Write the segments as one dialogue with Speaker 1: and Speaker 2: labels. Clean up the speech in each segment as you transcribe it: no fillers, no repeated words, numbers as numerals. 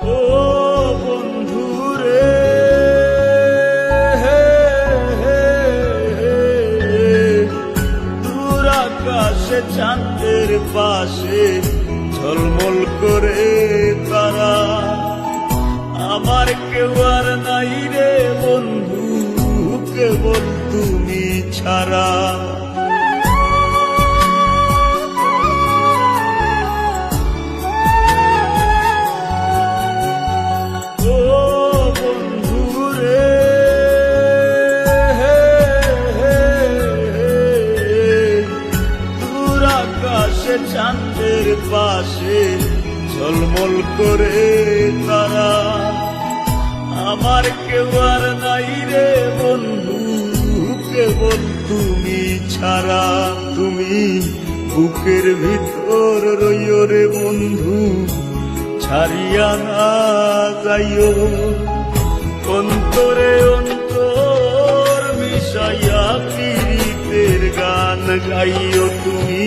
Speaker 1: ও বন্ধু রে, দূর আকাশে চাঁদের পাশে ঝলমল করে তারা, আমার কেউ আর নাই রে বন্ধু, কেবল তুমি ছাড়া। ও বন্ধু রে, দূর আকাশে চাঁদের পাশে ঝলমল করে তারা, আমার কেউ আর নাই রে বন্ধু, কেবল তুমি ছাড়া। তুমি বুকের ভিতর রইও রে বন্ধু, ছাড়িয়া না যাইও, অন্তরে অন্তর মিশাইয়া পীড়িতের গান গাইও। তুমি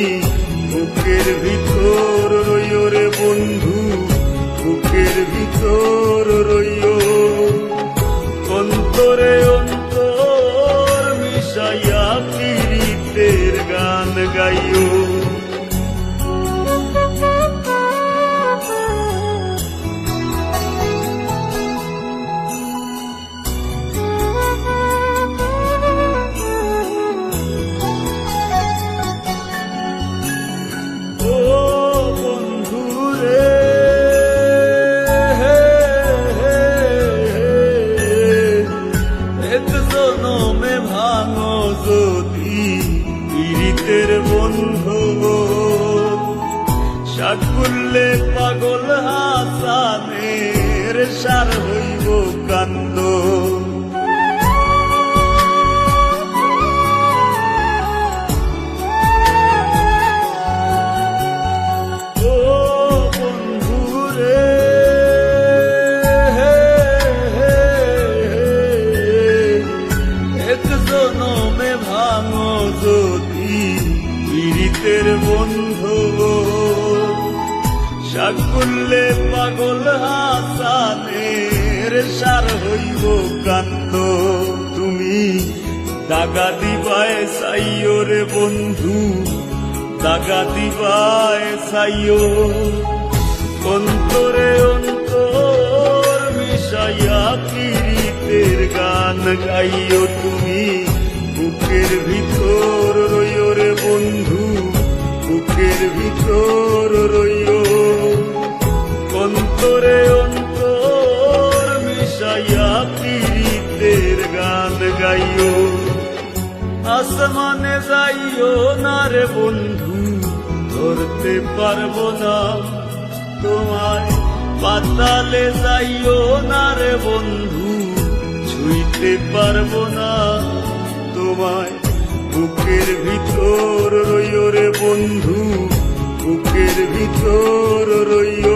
Speaker 1: বুকের ভিতর রইও রে বন্ধু, বুকের ভিতর রইও, অন্তরে অন্তর মিশাইয়া পীড়িতের গান গাইও। জনমে ভাঙো যদি পীড়িতের বন্ধু, সাকুল্যে পাগল হাসানের সার হইব কান্দ। জনমে ভাঙো যদি পীড়িতের বন্ধু, সাকুল্যে পাগল হাসানের সার হইব কান্দ। তুমি দাগা দিবায় চাইও রে বন্ধু, দাগা দিবায় চাইও, অন্তরে অন্তর মিশাইয়া পীড়িতের গান গাইও। তুমি বুকের ভিতর রইও রে বন্ধু, বুকের ভিতর রইও, অন্তরে অন্তর মিশাইয়া পীড়িতের গান গাইও। আসমানে যাইও না রে বন্ধু, ধরতে পারবো না তোমায়, পাতালে যাইও না রে বন্ধু, ছুঁইতে পারবো না তোমায়। বুকের ভিতর রইও রে বন্ধু, বুকের ভিতর রইও।